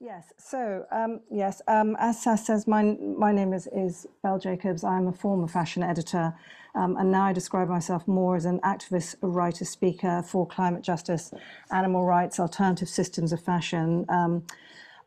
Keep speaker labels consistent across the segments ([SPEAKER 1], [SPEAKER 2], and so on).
[SPEAKER 1] Yes. So, as Sass says, my name is Bel Jacobs. I'm a former fashion editor, and now I describe myself more as an activist, a writer, speaker for climate justice, animal rights, alternative systems of fashion.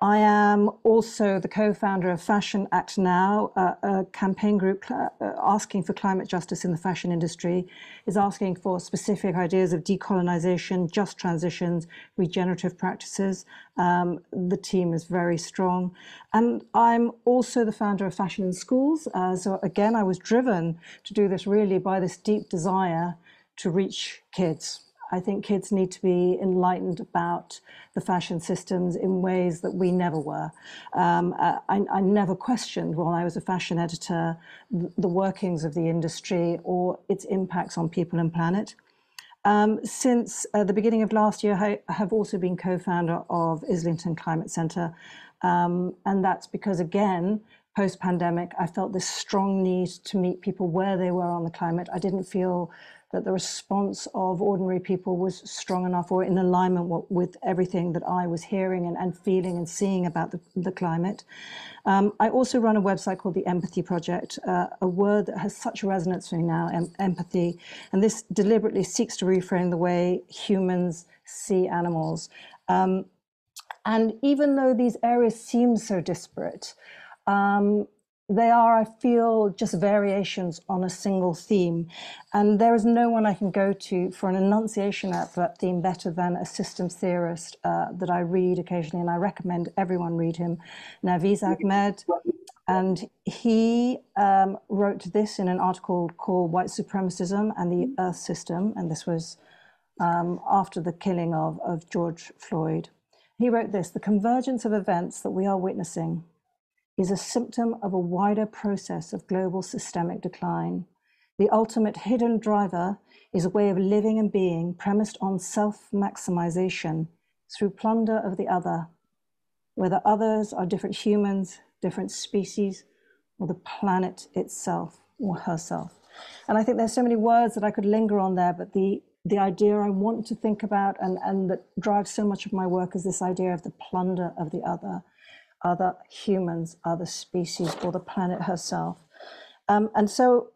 [SPEAKER 1] I am also the co-founder of Fashion Act Now, a campaign group asking for climate justice in the fashion industry, is asking for specific ideas of decolonization, just transitions, regenerative practices. The team is very strong. And I'm also the founder of Fashion in Schools. So again, I was driven to do this really by this deep desire to reach kids. I think kids need to be enlightened about the fashion systems in ways that we never were. I never questioned, while I was a fashion editor, the workings of the industry or its impacts on people and planet. Since the beginning of last year, I have also been co-founder of Islington Climate Centre. And that's because, again, post-pandemic, I felt this strong need to meet people where they were on the climate. I didn't feel that the response of ordinary people was strong enough or in alignment with everything that I was hearing and feeling and seeing about the climate. I also run a website called the Empathy Project, a word that has such resonance for me now, empathy. And this deliberately seeks to reframe the way humans see animals. And even though these areas seem so disparate, they are, I feel, just variations on a single theme. And there is no one I can go to for an enunciation of that theme better than a systems theorist that I read occasionally, and I recommend everyone read him, Naviz Ahmed. And he wrote this in an article called White Supremacism and the Earth System, and this was after the killing of George Floyd. He wrote this: "The convergence of events that we are witnessing is a symptom of a wider process of global systemic decline. The ultimate hidden driver is a way of living and being premised on self-maximization through plunder of the other, whether others are different humans, different species, or the planet itself or herself." And I think there's so many words that I could linger on there, but the idea I want to think about and that drives so much of my work is this idea of the plunder of the other humans, other species, or the planet herself. And so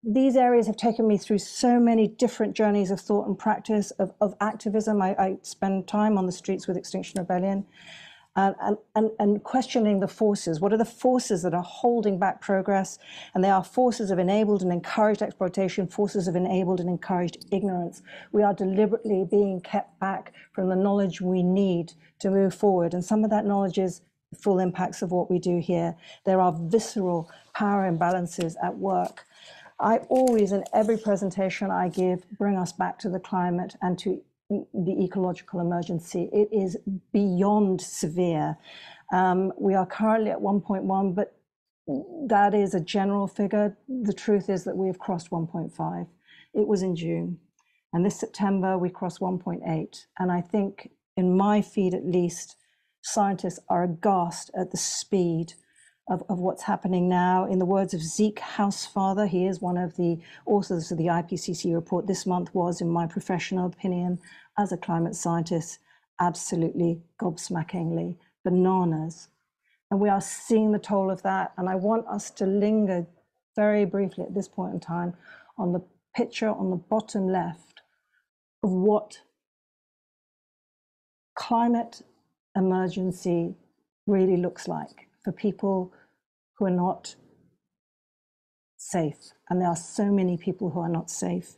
[SPEAKER 1] these areas have taken me through so many different journeys of thought and practice, of activism. I spend time on the streets with Extinction Rebellion and questioning the forces. What are the forces that are holding back progress? And they are forces of enabled and encouraged exploitation, forces of enabled and encouraged ignorance. We are deliberately being kept back from the knowledge we need to move forward. And some of that knowledge is the full impacts of what we do here. There are visceral power imbalances at work. I always, in every presentation I give, bring us back to the climate and to the ecological emergency. It is beyond severe. We are currently at 1.1, but that is a general figure. The truth is that we have crossed 1.5. It was in June. And this September, we crossed 1.8. And I think, in my feed at least, scientists are aghast at the speed of what's happening now. In the words of Zeke Housefather, he is one of the authors of the IPCC report, this month was, in my professional opinion, as a climate scientist, absolutely gobsmackingly bananas. And we are seeing the toll of that. And I want us to linger very briefly at this point in time on the picture on the bottom left of what climate emergency really looks like for people who are not safe. And there are so many people who are not safe.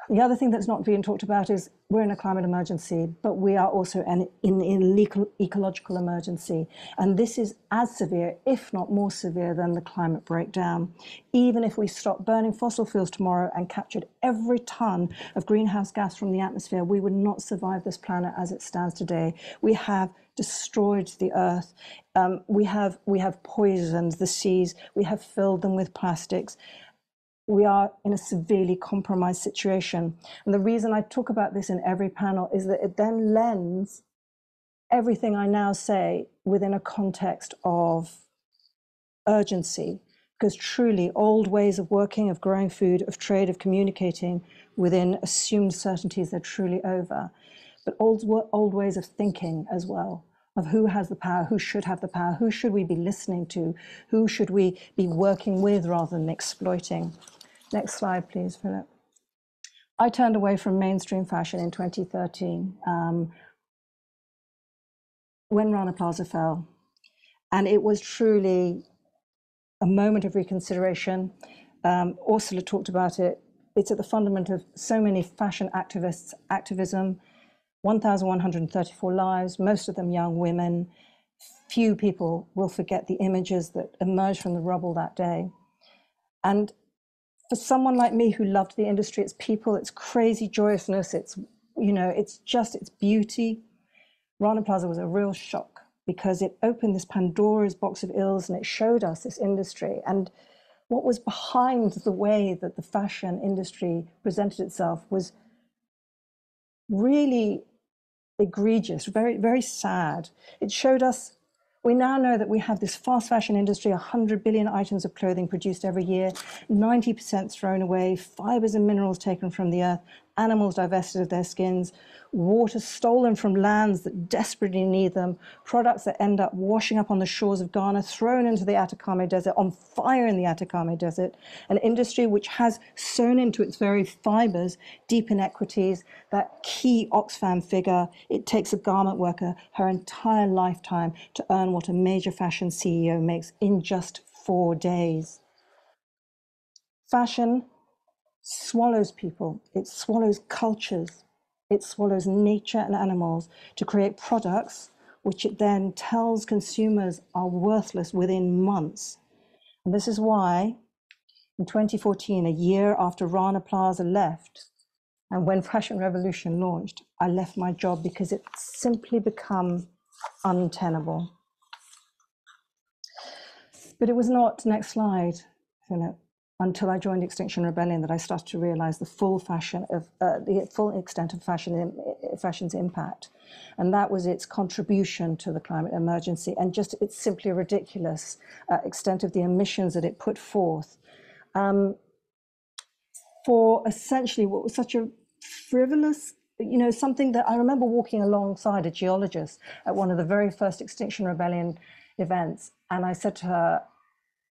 [SPEAKER 1] The other thing that's not being talked about is we're in a climate emergency, but we are also in an ecological emergency. And this is as severe, if not more severe, than the climate breakdown. Even if we stopped burning fossil fuels tomorrow and captured every ton of greenhouse gas from the atmosphere, we would not survive this planet as it stands today. We have destroyed the earth. We have poisoned the seas. We have filled them with plastics. We are in a severely compromised situation. And the reason I talk about this in every panel is that it then lends everything I now say within a context of urgency, because truly old ways of working, of growing food, of trade, of communicating within assumed certainties, they're truly over. But old ways of thinking as well of who has the power, who should have the power, who should we be listening to, who should we be working with rather than exploiting. Next slide, please, Philip. I turned away from mainstream fashion in 2013 when Rana Plaza fell. And it was truly a moment of reconsideration. Ursula talked about it. It's at the fundament of so many fashion activists' activism. 1,134 lives, most of them young women. Few people will forget the images that emerged from the rubble that day. And for someone like me who loved the industry, its people, its crazy joyousness, its, its beauty, Rana Plaza was a real shock because it opened this Pandora's box of ills and it showed us this industry and what was behind the way that the fashion industry presented itself was really egregious, very, very sad. It showed us, we now know that we have this fast fashion industry, 100 billion items of clothing produced every year, 90% thrown away, fibers and minerals taken from the earth, animals divested of their skins, water stolen from lands that desperately need them, products that end up washing up on the shores of Ghana, thrown into the Atacama Desert, on fire in the Atacama Desert, an industry which has sewn into its very fibers deep inequities, that key Oxfam figure. It takes a garment worker her entire lifetime to earn what a major fashion CEO makes in just 4 days. Fashion swallows people, it swallows cultures, it swallows nature and animals to create products which it then tells consumers are worthless within months. And this is why in 2014, a year after Rana Plaza left, and when Fashion Revolution launched, I left my job because it simply become untenable. But it was not, next slide, Philip, until I joined Extinction Rebellion that I started to realize the full extent of fashion's impact. And that was its contribution to the climate emergency and just its simply ridiculous extent of the emissions that it put forth for essentially what was such a frivolous, something that I remember walking alongside a geologist at one of the very first Extinction Rebellion events. And I said to her,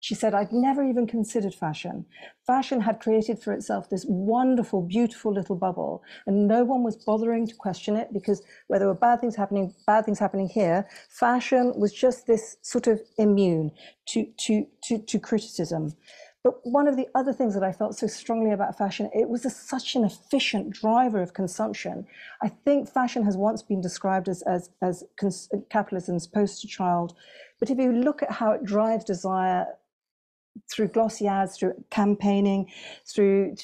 [SPEAKER 1] she said, I'd never even considered fashion. Fashion had created for itself this wonderful, beautiful little bubble, and no one was bothering to question it because where there were bad things happening here, fashion was just this sort of immune to criticism. But one of the other things that I felt so strongly about fashion, it was such an efficient driver of consumption. I think fashion has once been described as capitalism's poster child. But if you look at how it drives desire through glossy ads, through campaigning, through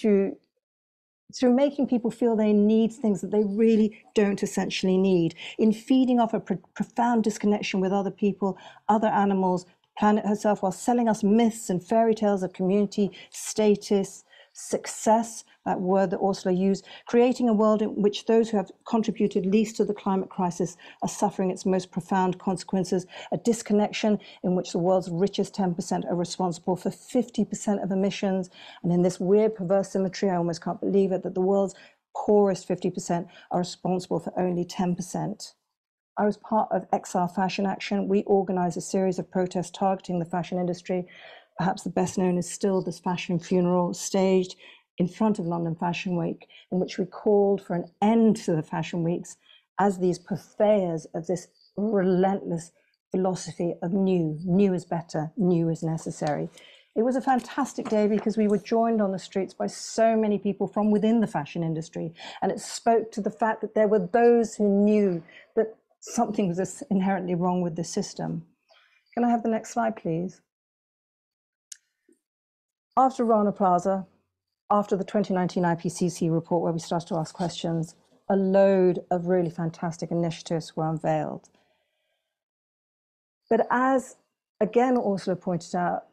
[SPEAKER 1] making people feel they need things that they really don't essentially need, in feeding off a profound disconnection with other people, other animals, planet herself, while selling us myths and fairy tales of community, status, success, that word that Ursula used, creating a world in which those who have contributed least to the climate crisis are suffering its most profound consequences, a disconnection in which the world's richest 10% are responsible for 50% of emissions. And in this weird perverse symmetry, I almost can't believe it, that the world's poorest 50% are responsible for only 10%. I was part of Exile Fashion Action. We organized a series of protests targeting the fashion industry. Perhaps the best known is still this fashion funeral staged in front of London Fashion Week, in which we called for an end to the fashion weeks as these purveyors of this relentless philosophy of new. New is better, new is necessary. It was a fantastic day because we were joined on the streets by so many people from within the fashion industry, and it spoke to the fact that there were those who knew that something was inherently wrong with the system. Can I have the next slide, please? After Rana Plaza, after the 2019 IPCC report, where we started to ask questions, a load of really fantastic initiatives were unveiled. But as, again, Ursula pointed out,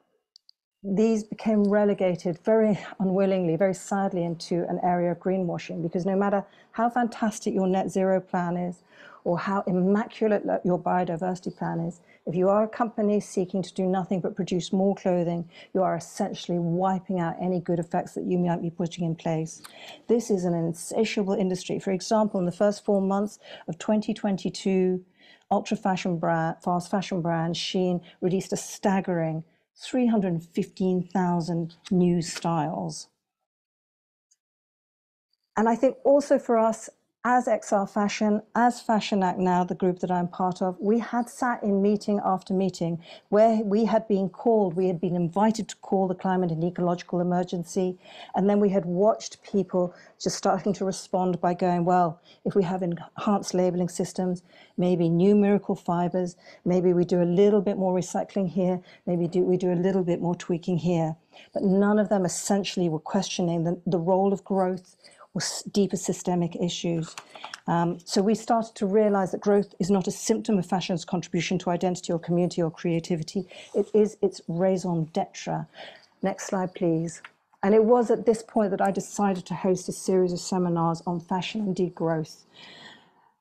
[SPEAKER 1] these became relegated very unwillingly, very sadly, into an area of greenwashing, because no matter how fantastic your net zero plan is, or how immaculate your biodiversity plan is, if you are a company seeking to do nothing but produce more clothing, you are essentially wiping out any good effects that you might be putting in place. This is an insatiable industry. For example, in the first 4 months of 2022, ultra fashion brand, fast fashion brand Shein released a staggering 315,000 new styles. And I think also for us, as XR Fashion, as Fashion Act Now, the group that I'm part of, we had sat in meeting after meeting where we had been called, we had been invited to call the climate and ecological emergency. And then we had watched people just starting to respond by going, well, if we have enhanced labeling systems, maybe new miracle fibers, maybe we do a little bit more recycling here, maybe we do a little bit more tweaking here. But none of them essentially were questioning the role of growth or deeper systemic issues. So we started to realize that growth is not a symptom of fashion's contribution to identity or community or creativity. It is its raison d'etre. Next slide, please. And it was at this point that I decided to host a series of seminars on fashion and degrowth.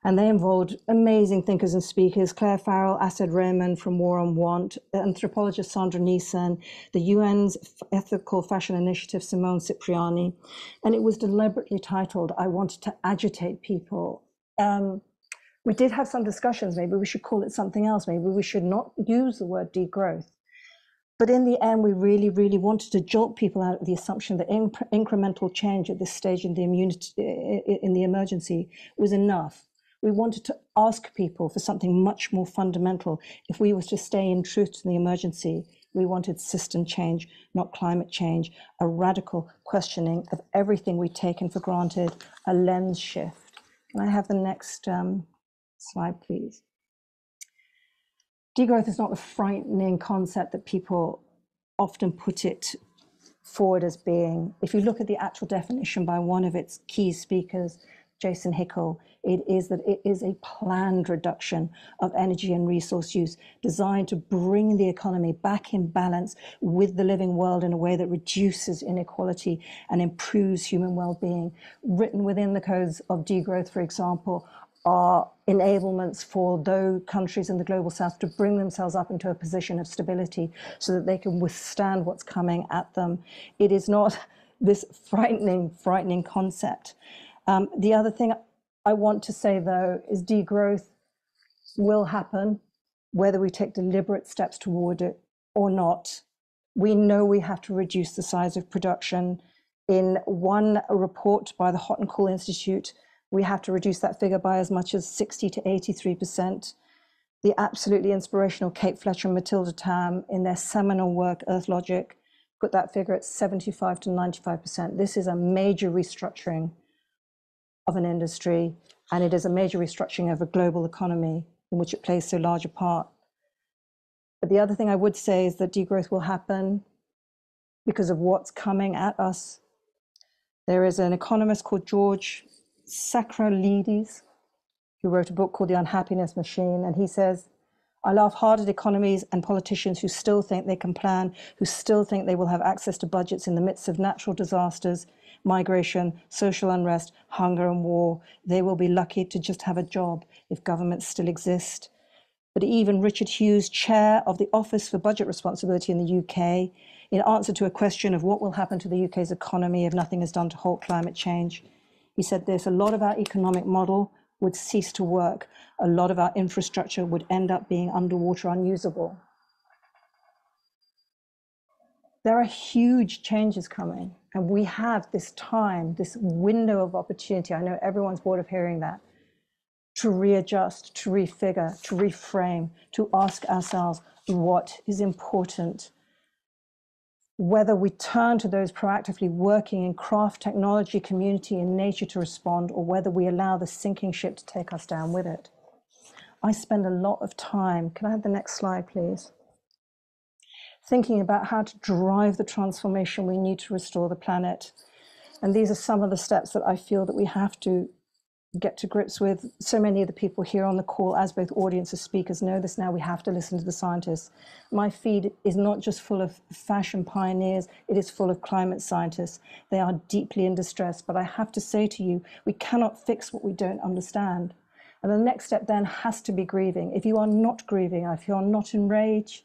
[SPEAKER 1] And they involved amazing thinkers and speakers, Claire Farrell, Asad Rehman from War on Want, anthropologist Sandra Neeson, the UN's Ethical Fashion Initiative, Simone Cipriani. And it was deliberately titled, I Wanted to Agitate People. We did have some discussions, maybe we should call it something else, maybe we should not use the word degrowth. But in the end, we really, really wanted to jolt people out of the assumption that incremental change at this stage in the emergency was enough. We wanted to ask people for something much more fundamental. If we were to stay in truth to the emergency, we wanted system change, not climate change, a radical questioning of everything we'd taken for granted, a lens shift. Can I have the next slide, please? Degrowth is not the frightening concept that people often put it forward as being. If you look at the actual definition by one of its key speakers, Jason Hickel, it is that it is a planned reduction of energy and resource use designed to bring the economy back in balance with the living world in a way that reduces inequality and improves human well-being. Written within the codes of degrowth, for example, are enablements for those countries in the global south to bring themselves up into a position of stability so that they can withstand what's coming at them. It is not this frightening concept. The other thing I want to say, though, is degrowth will happen, whether we take deliberate steps toward it or not. We know we have to reduce the size of production. In one report by the Hot and Cool Institute, we have to reduce that figure by as much as 60 to 83%. The absolutely inspirational Kate Fletcher and Matilda Tam, in their seminal work, Earth Logic, put that figure at 75 to 95%. This is a major restructuring of an industry, and it is a major restructuring of a global economy in which it plays so large a part. But the other thing I would say is that degrowth will happen because of what's coming at us. There is an economist called George Sakralides who wrote a book called The Unhappiness Machine, and he says, I laugh hard at economies and politicians who still think they can plan, who still think they will have access to budgets in the midst of natural disasters, migration, social unrest, hunger and war. They will be lucky to just have a job if governments still exist. But even Richard Hughes, chair of the Office for Budget Responsibility in the UK, in answer to a question of what will happen to the UK's economy if nothing is done to halt climate change, he said this: a lot of our economic model would cease to work. A lot of our infrastructure would end up being underwater, unusable. There are huge changes coming, and we have this time, this window of opportunity. I know everyone's bored of hearing that, to readjust, to refigure, to reframe, to ask ourselves what is important. Whether we turn to those proactively working in craft, technology, community, and nature to respond, or whether we allow the sinking ship to take us down with it. I spend a lot of time, can I have the next slide, please? Thinking about how to drive the transformation we need to restore the planet. And these are some of the steps that I feel that we have to get to grips with. So many of the people here on the call, as both audience and speakers, know this now. We have to listen to the scientists. My feed is not just full of fashion pioneers, it is full of climate scientists. They are deeply in distress, but I have to say to you, we cannot fix what we don't understand. And the next step then has to be grieving. If you are not grieving, if you are not enraged,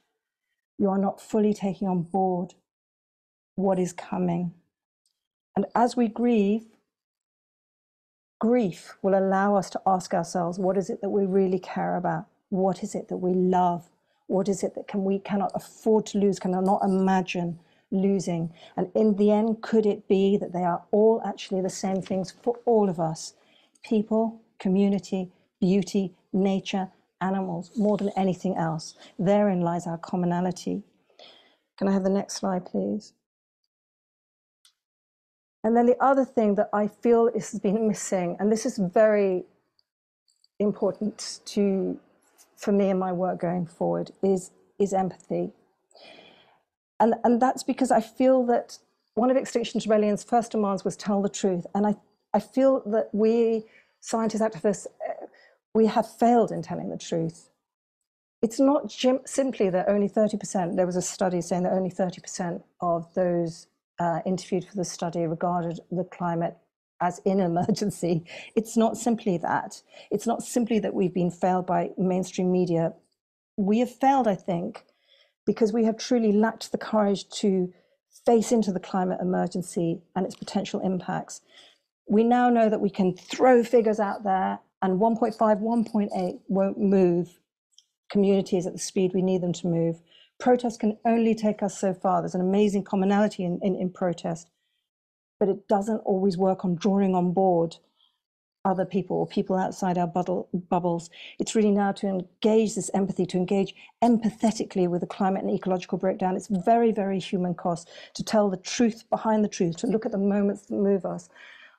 [SPEAKER 1] you are not fully taking on board what is coming. And as we grieve, grief will allow us to ask ourselves, what is it that we really care about? What is it that we love? What is it that we cannot afford to lose, cannot imagine losing? And in the end, could it be that they are all actually the same things for all of us? People, community, beauty, nature, animals, more than anything else. Therein lies our commonality. Can I have the next slide, please? And then the other thing that I feel has been missing, and this is very important for me in my work going forward, is empathy. And that's because I feel that one of Extinction Rebellion's first demands was tell the truth. And I feel that we scientists, activists, we have failed in telling the truth. It's not simply that only 30%, there was a study saying that only 30% of those interviewed for the study regarded the climate as in emergency. It's not simply that. It's not simply that we've been failed by mainstream media. We have failed, I think, because we have truly lacked the courage to face into the climate emergency and its potential impacts. We now know that we can throw figures out there and 1.5, 1.8 won't move communities at the speed we need them to move. Protest can only take us so far. There's an amazing commonality in protest, but it doesn't always work on drawing on board other people or people outside our bubbles. It's really now to engage this empathy, to engage empathetically with the climate and ecological breakdown. It's very, very human cost to tell the truth behind the truth, to look at the moments that move us.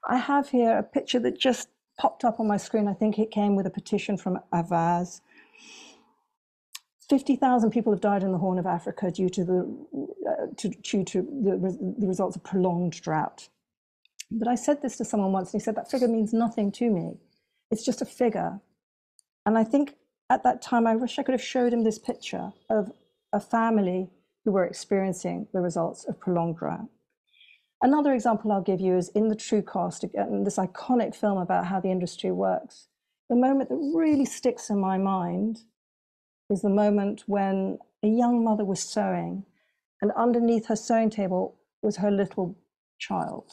[SPEAKER 1] I have here a picture that just popped up on my screen. I think it came with a petition from Avaz. 50,000 people have died in the Horn of Africa due to the results of prolonged drought. But I said this to someone once, and he said, that figure means nothing to me. It's just a figure. And I think at that time, I wish I could have showed him this picture of a family who were experiencing the results of prolonged drought. Another example I'll give you is in The True Cost, again, this iconic film about how the industry works. The moment that really sticks in my mind is the moment when a young mother was sewing, and underneath her sewing table was her little child.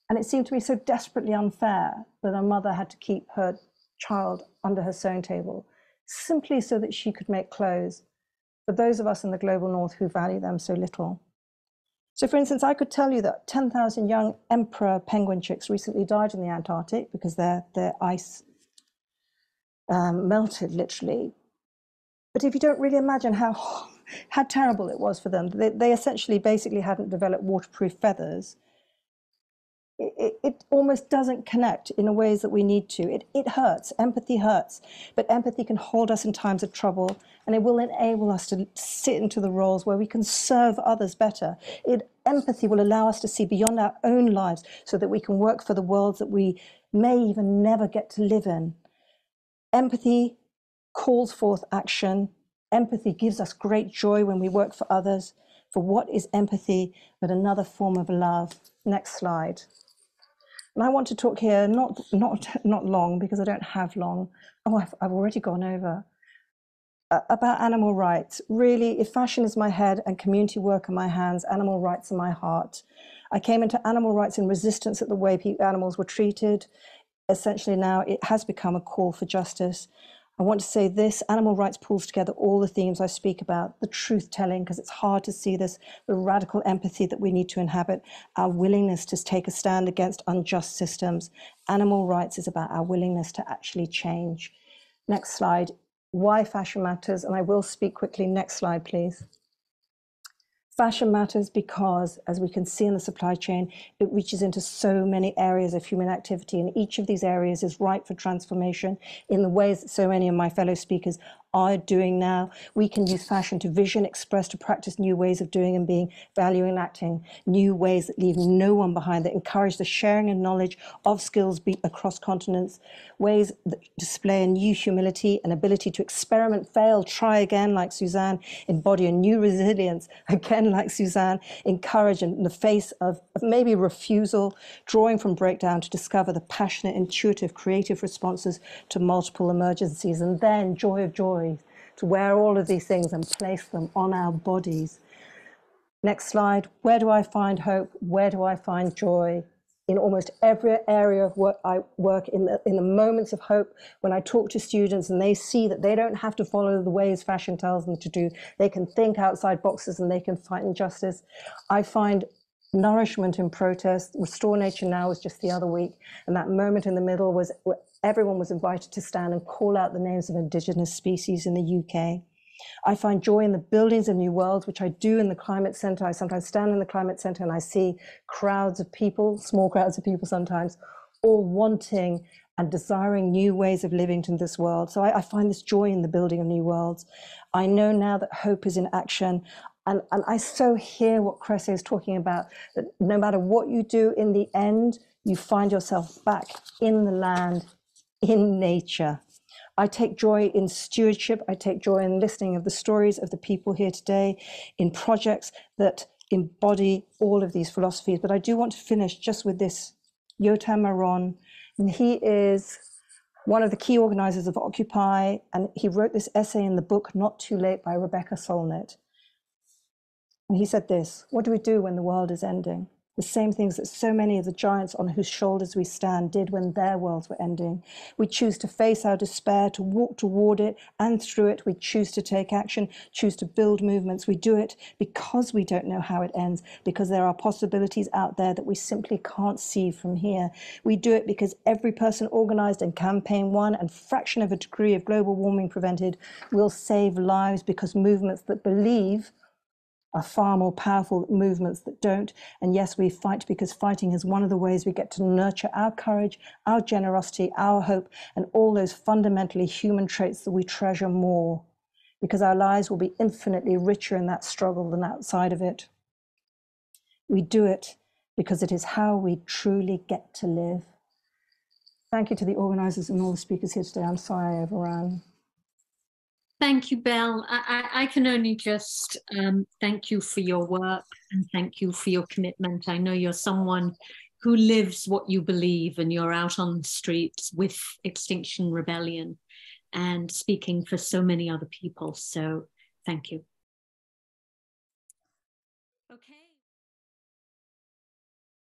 [SPEAKER 1] And it seemed to me so desperately unfair that a mother had to keep her child under her sewing table, simply so that she could make clothes for those of us in the global north who value them so little. So for instance, I could tell you that 10,000 young emperor penguin chicks recently died in the Antarctic because their ice melted, literally. But if you don't really imagine how terrible it was for them, they essentially basically hadn't developed waterproof feathers. It almost doesn't connect in the ways that we need to. It hurts, empathy hurts, but empathy can hold us in times of trouble, and it will enable us to sit into the roles where we can serve others better. Empathy will allow us to see beyond our own lives so that we can work for the worlds that we may even never get to live in. Empathy calls forth action. Empathy gives us great joy when we work for others. For what is empathy but another form of love? Next slide. And I want to talk here, not long, because I don't have long. Oh, I've already gone over. About animal rights. Really, if fashion is my head and community work are my hands, animal rights are my heart. I came into animal rights in resistance at the way animals were treated. Essentially now it has become a call for justice. I want to say this, animal rights pulls together all the themes I speak about, the truth telling, because it's hard to see this, the radical empathy that we need to inhabit, our willingness to take a stand against unjust systems. Animal rights is about our willingness to actually change. Next slide, why fashion matters, and I will speak quickly. Next slide, please. Fashion matters because, as we can see in the supply chain, it reaches into so many areas of human activity, and each of these areas is ripe for transformation in the ways that so many of my fellow speakers are doing now. We can use fashion to vision, express, to practice new ways of doing and being, valuing and acting, new ways that leave no one behind, that encourage the sharing and knowledge of skills across continents, ways that display a new humility, an ability to experiment, fail, try again, like Suzanne, embody a new resilience, again, like Suzanne, encourage in the face of maybe refusal, drawing from breakdown to discover the passionate, intuitive, creative responses to multiple emergencies, and then joy of joy, to wear all of these things and place them on our bodies. Next slide. Where do I find hope? Where do I find joy? in almost every area of work I work in the moments of hope, when I talk to students and they see that they don't have to follow the ways fashion tells them to do, they can think outside boxes and they can fight injustice. I find nourishment in protest. Restore Nature Now was just the other week, and that moment in the middle was where everyone was invited to stand and call out the names of indigenous species in the UK. I find joy in the buildings of new worlds, which I do in the Climate Centre. I sometimes stand in the Climate Centre and I see crowds of people, small crowds of people sometimes, all wanting and desiring new ways of living in this world. So I find this joy in the building of new worlds. I know now that hope is in action. And I so hear what Cressy is talking about, that no matter what you do, in the end, you find yourself back in the land, in nature. I take joy in stewardship. I take joy in listening of the stories of the people here today, in projects that embody all of these philosophies. But I do want to finish just with this Yotam Maron. And he is one of the key organizers of Occupy. And he wrote this essay in the book, Not Too Late, by Rebecca Solnit. And he said this: what do we do when the world is ending? The same things that so many of the giants on whose shoulders we stand did when their worlds were ending. We choose to face our despair, to walk toward it and through it. We choose to take action, choose to build movements. We do it because we don't know how it ends, because there are possibilities out there that we simply can't see from here. We do it because every person organized in campaign one and fraction of a degree of global warming prevented will save lives, because movements that believe are far more powerful than movements that don't. And yes, we fight because fighting is one of the ways we get to nurture our courage, our generosity, our hope, and all those fundamentally human traits that we treasure more, because our lives will be infinitely richer in that struggle than outside of it. We do it because it is how we truly get to live. Thank you to the organisers and all the speakers here today. I'm sorry I overran.
[SPEAKER 2] Thank you, Bel. I can only just thank you for your work and thank you for your commitment. I know you're someone who lives what you believe, and you're out on the streets with Extinction Rebellion and speaking for so many other people. So thank you. Okay.